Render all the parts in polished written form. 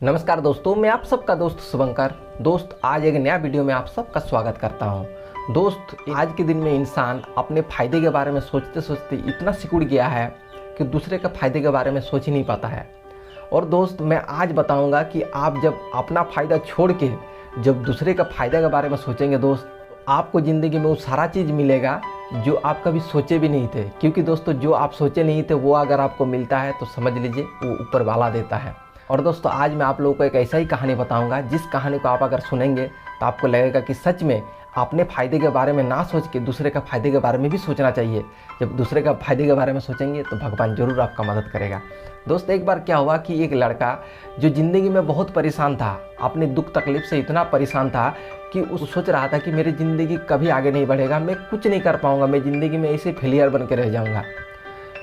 नमस्कार दोस्तों, मैं आप सबका दोस्त शुभंकर। दोस्त, आज एक नया वीडियो में आप सबका स्वागत करता हूं। दोस्त, आज के दिन में इंसान अपने फ़ायदे के बारे में सोचते सोचते इतना सिकुड़ गया है कि दूसरे के फ़ायदे के बारे में सोच ही नहीं पाता है। और दोस्त, मैं आज बताऊंगा कि आप जब अपना फ़ायदा छोड़ के जब दूसरे का फ़ायदा के बारे में सोचेंगे दोस्त, आपको ज़िंदगी में वो सारा चीज़ मिलेगा जो आप कभी सोचे भी नहीं थे। क्योंकि दोस्तों, जो आप सोचे नहीं थे वो अगर आपको मिलता है तो समझ लीजिए वो ऊपर वाला देता है। और दोस्तों, आज मैं आप लोगों को एक ऐसा ही कहानी बताऊंगा जिस कहानी को आप अगर सुनेंगे तो आपको लगेगा कि सच में अपने फ़ायदे के बारे में ना सोच के दूसरे का फ़ायदे के बारे में भी सोचना चाहिए। जब दूसरे का फ़ायदे के बारे में सोचेंगे तो भगवान ज़रूर आपका मदद करेगा। दोस्त, एक बार क्या हुआ कि एक लड़का जो ज़िंदगी में बहुत परेशान था, अपनी दुख तकलीफ़ से इतना परेशान था कि वो सोच रहा था कि मेरी ज़िंदगी कभी आगे नहीं बढ़ेगा, मैं कुछ नहीं कर पाऊँगा, मैं ज़िंदगी में ऐसे फेलियर बन के रह जाऊँगा।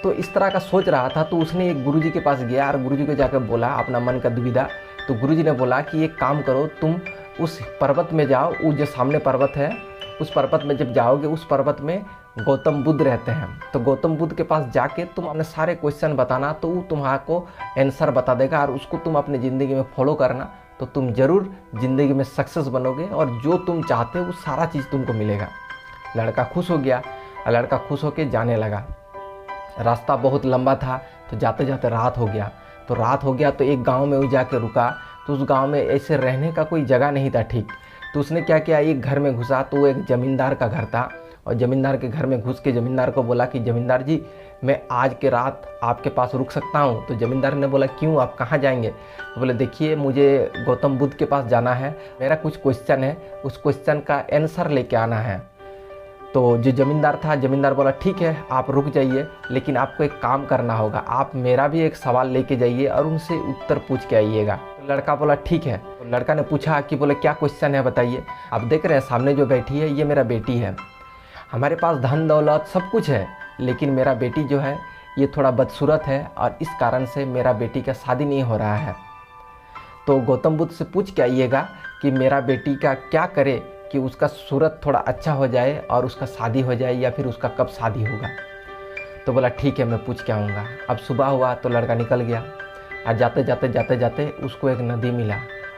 तो इस तरह का सोच रहा था। तो उसने एक गुरुजी के पास गया और गुरुजी को जाकर बोला अपना मन का दुविधा। तो गुरुजी ने बोला कि एक काम करो, तुम उस पर्वत में जाओ, वो जो सामने पर्वत है उस पर्वत में जब जाओगे, उस पर्वत में गौतम बुद्ध रहते हैं। तो गौतम बुद्ध के पास जाके तुम अपने सारे क्वेश्चन बताना, तो वो तुम्हारा आंसर बता देगा और उसको तुम अपनी ज़िंदगी में फॉलो करना, तो तुम ज़रूर ज़िंदगी में सक्सेस बनोगे और जो तुम चाहते हो वो सारा चीज़ तुमको मिलेगा। लड़का खुश हो गया और लड़का खुश होकर जाने लगा। रास्ता बहुत लंबा था, तो जाते जाते रात हो गया। तो एक गांव में वो जाके रुका। तो उस गांव में ऐसे रहने का कोई जगह नहीं था ठीक। तो उसने क्या किया, एक घर में घुसा। तो वो एक ज़मींदार का घर था और ज़मींदार के घर में घुस के ज़मींदार को बोला कि ज़मींदार जी, मैं आज के रात आपके पास रुक सकता हूँ? तो ज़मींदार ने बोला क्यों, आप कहाँ जाएंगे? तो बोले देखिए, मुझे गौतम बुद्ध के पास जाना है, मेरा कुछ क्वेश्चन है, उस क्वेश्चन का आंसर लेके आना है। तो जो ज़मींदार था, ज़मींदार बोला ठीक है, आप रुक जाइए, लेकिन आपको एक काम करना होगा, आप मेरा भी एक सवाल लेके जाइए और उनसे उत्तर पूछ के आइएगा। तो लड़का बोला ठीक है। तो लड़का ने पूछा कि बोले क्या क्वेश्चन है बताइए। आप देख रहे हैं सामने जो बैठी है ये मेरा बेटी है, हमारे पास धन दौलत सब कुछ है, लेकिन मेरा बेटी जो है ये थोड़ा बदसूरत है और इस कारण से मेरा बेटी का शादी नहीं हो रहा है। तो गौतम बुद्ध से पूछ के आइएगा कि मेरा बेटी का क्या करे कि उसका सूरत थोड़ा अच्छा हो जाए और उसका शादी हो जाए, या फिर उसका कब शादी होगा। तो बोला ठीक है, मैं पूछ के आऊँगा। अब सुबह हुआ तो लड़का निकल गया और जाते जाते उसको एक नदी मिला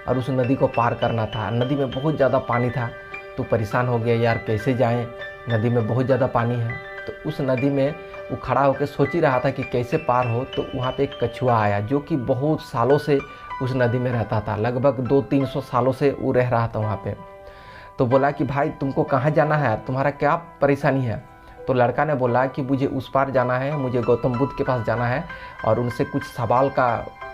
और उस नदी को पार करना था। नदी में बहुत ज़्यादा पानी था। तो परेशान हो गया, यार कैसे जाएं, नदी में बहुत ज़्यादा पानी है। तो उस नदी में वो खड़ा होकर सोच ही रहा था कि कैसे पार हो। तो वहाँ पे एक कछुआ आया जो कि बहुत सालों से उस नदी में रहता था, लगभग 200-300 सालों से वो रह रहा था वहाँ पे। तो बोला कि भाई तुमको कहाँ जाना है, तुम्हारा क्या परेशानी है? तो लड़का ने बोला कि मुझे उस पार जाना है, मुझे गौतम बुद्ध के पास जाना है और उनसे कुछ सवाल का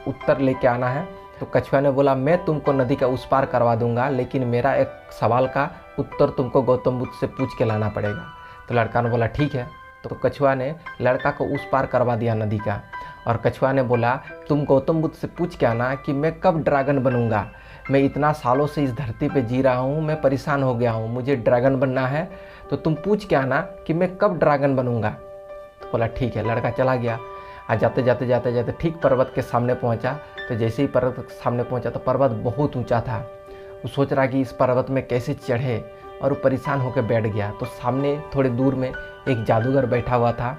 उत्तर लेके आना है। तो कछुआ ने बोला मैं तुमको नदी का उस पार करवा दूंगा, लेकिन मेरा एक सवाल का उत्तर तुमको गौतम बुद्ध से पूछ के लाना पड़ेगा। तो लड़का ने बोला ठीक है। तो कछुआ ने लड़का को उस पार करवा दिया नदी का। और कछुआ ने बोला तुम गौतम बुद्ध से पूछ के आना कि मैं कब ड्रैगन बनूंगा, मैं इतना सालों से इस धरती पे जी रहा हूँ, मैं परेशान हो गया हूँ, मुझे ड्रैगन बनना है, तो तुम पूछ के आना कि मैं कब ड्रैगन बनूंगा। तो बोला ठीक है। लड़का चला गया और जाते जाते ठीक पर्वत के सामने पहुँचा। तो जैसे ही पर्वत के सामने पहुँचा तो पर्वत बहुत ऊँचा था। वो सोच रहा कि इस पर्वत में कैसे चढ़े और वो परेशान होकर बैठ गया। तो सामने थोड़े दूर में एक जादूगर बैठा हुआ था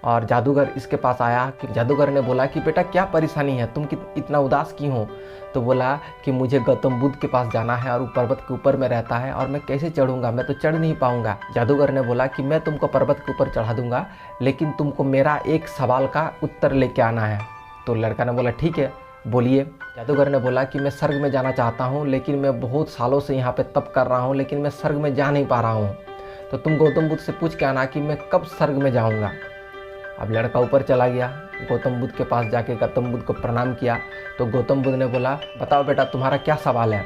और जादूगर इसके पास आया। कि जादूगर ने बोला कि बेटा क्या परेशानी है, तुम इतना उदास क्यों हो? तो बोला कि मुझे गौतम बुद्ध के पास जाना है और वो पर्वत के ऊपर में रहता है और मैं कैसे चढ़ूंगा, मैं तो चढ़ नहीं पाऊंगा। जादूगर ने बोला कि मैं तुमको पर्वत के ऊपर चढ़ा दूंगा, लेकिन तुमको मेरा एक सवाल का उत्तर लेके आना है। तो लड़का ने बोला ठीक है, बोलिए। जादूगर ने बोला कि मैं स्वर्ग में जाना चाहता हूँ, लेकिन मैं बहुत सालों से यहाँ पे तप कर रहा हूँ, लेकिन मैं स्वर्ग में जा नहीं पा रहा हूँ। तो तुम गौतम बुद्ध से पूछ के आना कि मैं कब स्वर्ग में जाऊँगा। अब लड़का ऊपर चला गया, गौतम बुद्ध के पास जाके गौतम बुद्ध को प्रणाम किया। तो गौतम बुद्ध ने बोला बताओ बेटा तुम्हारा क्या सवाल है?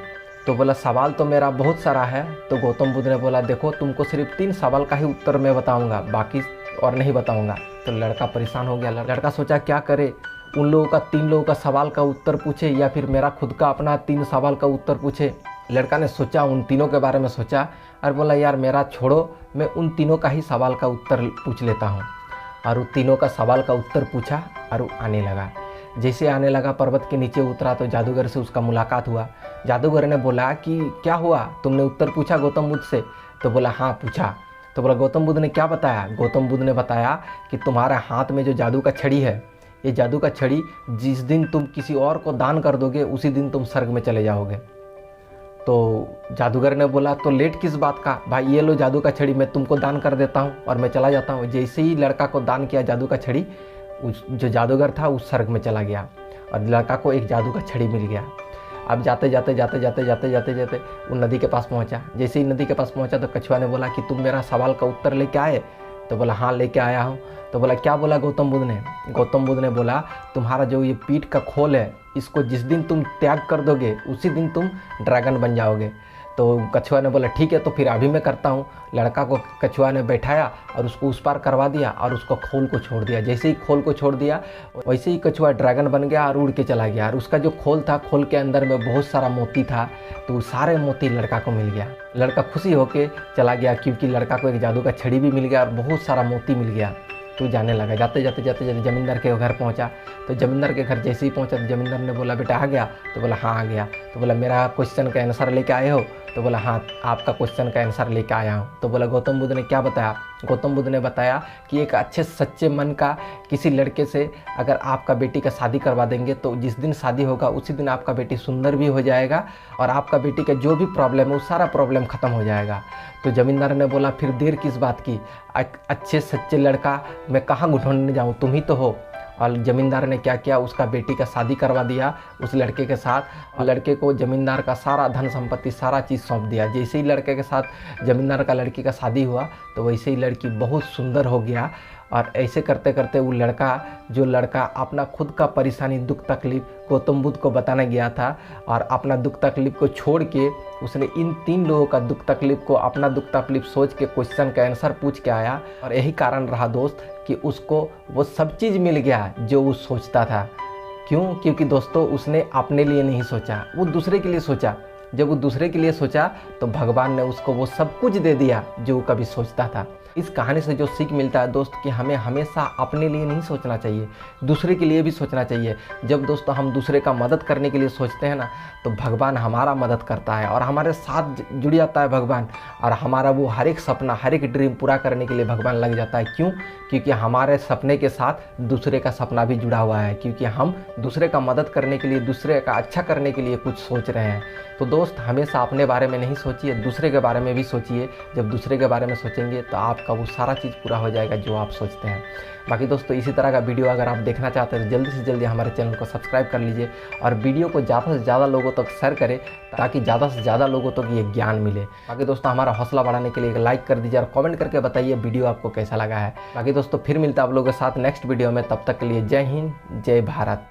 तो बोला सवाल तो मेरा बहुत सारा है। तो गौतम बुद्ध ने बोला देखो तुमको सिर्फ 3 सवाल का ही उत्तर मैं बताऊंगा, बाकी और नहीं बताऊंगा। तो लड़का परेशान हो गया। लड़का सोचा क्या करे, उन लोगों का 3 लोगों का सवाल का उत्तर पूछे या फिर मेरा खुद का अपना 3 सवाल का उत्तर पूछे। लड़का ने सोचा, उन तीनों के बारे में सोचा और बोला यार मेरा छोड़ो, मैं उन तीनों का ही सवाल का उत्तर पूछ लेता हूँ। और वो तीनों का सवाल का उत्तर पूछा और वो आने लगा। जैसे आने लगा पर्वत के नीचे उतरा तो जादूगर से उसका मुलाकात हुआ। जादूगर ने बोला कि क्या हुआ, तुमने उत्तर पूछा गौतम बुद्ध से? तो बोला हाँ पूछा। तो बोला गौतम बुद्ध ने क्या बताया? गौतम बुद्ध ने बताया कि तुम्हारे हाथ में जो जादू का छड़ी है ये जादू का छड़ी जिस दिन तुम किसी और को दान कर दोगे उसी दिन तुम स्वर्ग में चले जाओगे। तो जादूगर ने बोला तो लेट किस बात का, भाई ये लो जादू का छड़ी, मैं तुमको दान कर देता हूँ और मैं चला जाता हूँ। जैसे ही लड़का को दान किया जादू का छड़ी, उस जो जादूगर था उस स्वर्ग में चला गया और लड़का को एक जादू का छड़ी मिल गया। अब जाते जाते जाते जाते जाते जाते जाते वो नदी के पास पहुंचा। जैसे ही नदी के पास पहुंचा तो कछुआ ने बोला कि तुम मेरा सवाल का उत्तर लेके आए? तो बोला हाँ लेके आया हूँ। तो बोला क्या बोला गौतम बुद्ध ने? गौतम बुद्ध ने बोला तुम्हारा जो ये पीठ का खोल है, इसको जिस दिन तुम त्याग कर दोगे उसी दिन तुम ड्रैगन बन जाओगे। तो कछुआ ने बोला ठीक है, तो फिर अभी मैं करता हूँ। लड़का को कछुआ ने बैठाया और उसको उस पार करवा दिया और उसको खोल को छोड़ दिया। जैसे ही खोल को छोड़ दिया वैसे ही कछुआ ड्रैगन बन गया और उड़ के चला गया। और उसका जो खोल था, खोल के अंदर में बहुत सारा मोती था, तो सारे मोती लड़का को मिल गया। लड़का खुशी होके चला गया क्योंकि लड़का को एक जादू का छड़ी भी मिल गया और बहुत सारा मोती मिल गया। तो जाने लगा। जाते जाते जाते जाते जमींदार के घर पहुंचा। तो जमींदार के घर जैसे ही पहुंचा तो जमींदार ने बोला बेटा आ गया? तो बोला हाँ आ गया। तो बोला मेरा क्वेश्चन का आंसर लेके आए हो? तो बोला हाँ आपका क्वेश्चन का आंसर लेके आया हूँ। तो बोला गौतम बुद्ध ने क्या बताया? गौतम बुद्ध ने बताया कि एक अच्छे सच्चे मन का किसी लड़के से अगर आपका बेटी का शादी करवा देंगे तो जिस दिन शादी होगा उसी दिन आपका बेटी सुंदर भी हो जाएगा और आपका बेटी का जो भी प्रॉब्लम है वो सारा प्रॉब्लम ख़त्म हो जाएगा। तो जमींदार ने बोला फिर देर किस बात की, अच्छे सच्चे लड़का मैं कहाँ ढूंढने जाऊँ, तुम ही तो हो। और जमींदार ने क्या किया, उसका बेटी का शादी करवा दिया उस लड़के के साथ और लड़के को जमींदार का सारा धन संपत्ति सारा चीज़ सौंप दिया। जैसे ही लड़के के साथ जमींदार का लड़की का शादी हुआ तो वैसे ही लड़की बहुत सुंदर हो गया। और ऐसे करते करते वो लड़का अपना खुद का परेशानी दुख तकलीफ़ गौतम बुद्ध को बताने गया था और अपना दुख तकलीफ़ को छोड़ के उसने इन 3 लोगों का दुख तकलीफ़ को अपना दुख तकलीफ़ सोच के क्वेश्चन का आंसर पूछ के आया। और यही कारण रहा दोस्त कि उसको वो सब चीज़ मिल गया जो वो सोचता था। क्यों? क्योंकि दोस्तों उसने अपने लिए नहीं सोचा, वो दूसरे के लिए सोचा। जब वो दूसरे के लिए सोचा तो भगवान ने उसको वो सब कुछ दे दिया जो वो कभी सोचता था। इस कहानी से जो सीख मिलता है दोस्त कि हमें हमेशा अपने लिए नहीं सोचना चाहिए, दूसरे के लिए भी सोचना चाहिए। जब दोस्तों हम दूसरे का मदद करने के लिए सोचते हैं ना तो भगवान हमारा मदद करता है और हमारे साथ जुड़ जाता है भगवान और हमारा वो हर एक सपना हर एक ड्रीम पूरा करने के लिए भगवान लग जाता है। क्यों? क्योंकि हमारे सपने के साथ दूसरे का सपना भी जुड़ा हुआ है, क्योंकि हम दूसरे का मदद करने के लिए दूसरे का अच्छा करने के लिए कुछ सोच रहे हैं। तो दोस्त हमेशा अपने बारे में नहीं सोचिए, दूसरे के बारे में भी सोचिए। जब दूसरे के बारे में सोचेंगे तो आपका वो सारा चीज़ पूरा हो जाएगा जो आप सोचते हैं। बाकी दोस्तों इसी तरह का वीडियो अगर आप देखना चाहते हैं तो जल्दी से जल्दी हमारे चैनल को सब्सक्राइब कर लीजिए और वीडियो को ज़्यादा से ज़्यादा लोगों तक शेयर करें ताकि ज़्यादा से ज़्यादा लोगों तक ये ज्ञान मिले। बाकी दोस्तों हमारा हौसला बढ़ाने के लिए एक लाइक कर दीजिए और कमेंट करके बताइए वीडियो आपको कैसा लगा है। बाकी दोस्तों फिर मिलता है आप लोगों के साथ नेक्स्ट वीडियो में, तब तक के लिए जय हिंद जय भारत।